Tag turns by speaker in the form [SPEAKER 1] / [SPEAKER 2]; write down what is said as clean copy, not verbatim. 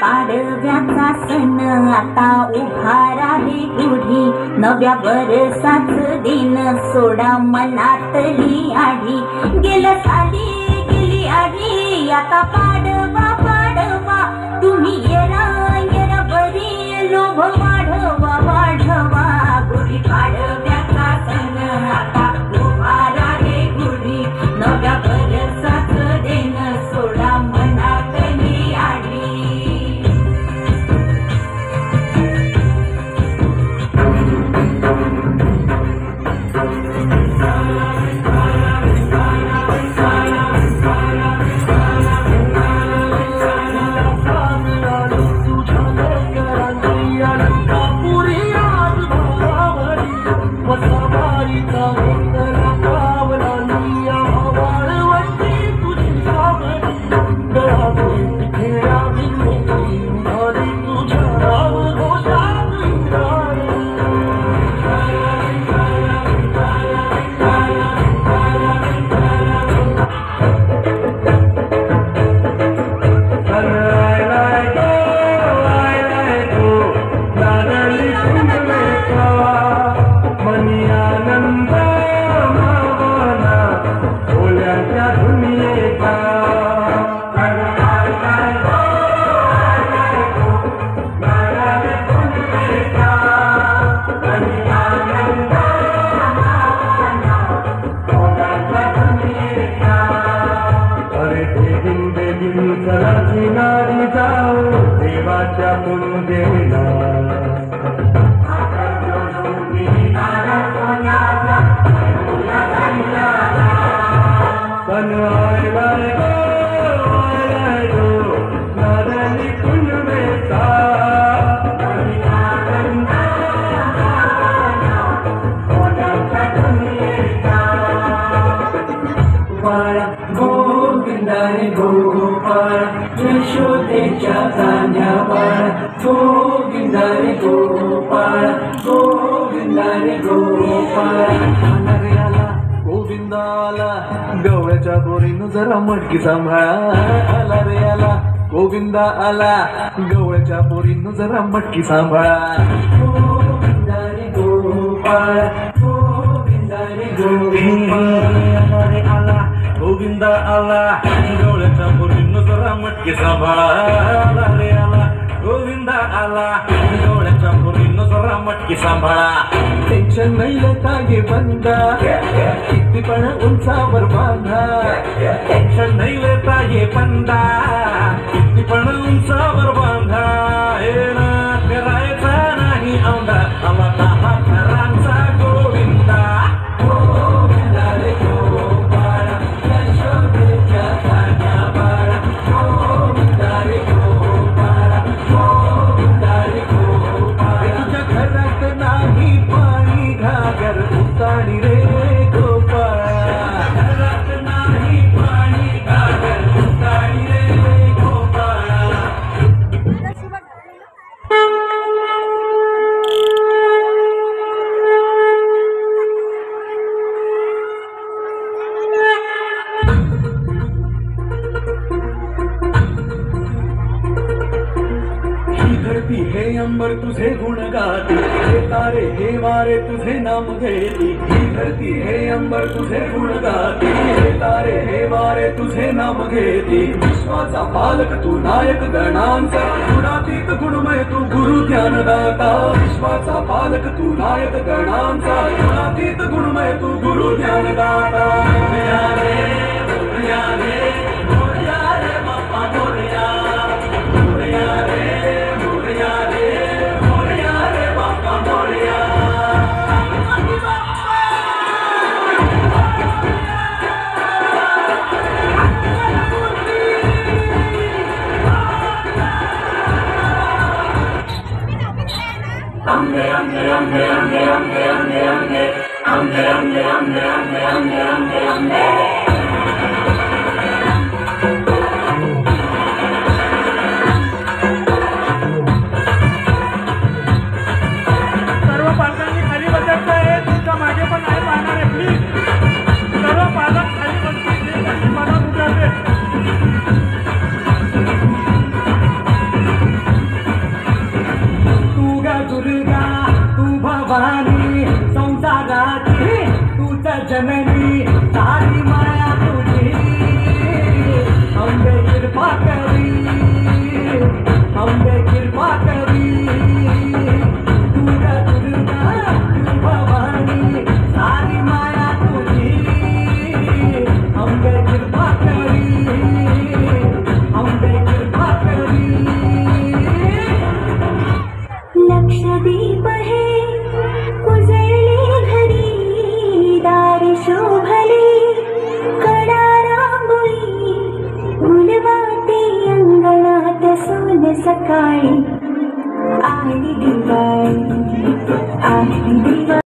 [SPEAKER 1] पाडव्याचा सण आता उभारा रे गुढी, नव्या बरसाच दिन सोडा मनातली आढी. गेलं साली गेली आढी, आता पाडवा पाडवा, तुम्ही येरा येरा बरी लोभ वाढवा वाढवा. गुढी पाडव्याचा सण आता उभारा रे गुढी, नव्या बरसाच दिन सोडा मनातली आढी.
[SPEAKER 2] देवाच्या पूजेला सण आलाय गो नारळी पुनवेचा. बाळा गोविंदाने गोपाळ, यशोदेच्या तान्या बाळा, गोविंदाने गोपाळ, गोविंदाने गोपाळ. आला रे आला गोविंदा आला, गवळ्याच्या बोरीनं जरा मटकी सांभाळा. आला रे आला गोविंदा आला, गवळ्याच्या बोरीनं जरा मटकी सांभाळा. गोविंदाने गोपाळ, गोविंदाने गोपाळ. आला रे आला गोविंदा आला, गवळ्याच्या बोरीनं जरा मटकी सांभाळा. आला रे आला गोविंदा आला, गवळ्याच्या बोरीनं जरा मटकी सांभाळा. टेन्शन नाही लेता ये बंदा, किती पण उंचावर बांधा. टेन्शन नाही लेता ये बंदा, किती पण उंचावर बांधा. हे ना करायचा नाही औंधा, आला 10 घरांचा गोविंदा. गोविंदा रे गोपाळ, यशोदेच्या तान्या बाळा, गोविंदा रे गोपाळ, गोविंदा रे गोपाळ. तुझ्या घरात नाही पाणी घागर उताणी रे गोपाळ. घरात नाही पाणी घागर उताणी रे गोपाळ. धरती हे अंबर तुझे गुण गाती, हे तारे हे मारे तुझे नाम घेती. ही धरती हे अंबर तुझे गुण गाती, हे तारे हे मारे तुझे नाम घेती. विश्वाचा पालक तू नायक गणांचा, गुणमय तू गुरु ज्ञानदाता विश्वाचा पालक तू नायक गणांचा गुणातीत गुणमय तू गुरु ज्ञानदाता मोरया रे मोरया रे मोरया रे बाप्पा मोरया मोरया रे मोरया रे मोरया रे Bappa Morya Amge amge amge amge amge amge amge amge amge amge amge amge amge amge
[SPEAKER 3] सर्व पालकांनी खाली बसायचं आहे. तुमच्या मागे पण आहे पाहणार आहे. प्लीज सर्व पालक खाली बसतील. मला उठावे.
[SPEAKER 2] तू ग दुर्गा तू भवानी संसाराची तूच जननी सारी माया तुझी अंबे कृपा करी अंबे कृपा करी तू ग दुर्गा तू भवानी सारी माया तुझी अंबे कृपा करी अंबे कृपा करी
[SPEAKER 1] लक्षदीप है उजळली घरी दार शोभले कडा रांगोळी गुलवाते अंगणात सोन सकाळी आली दिवाळी आली दिवाळी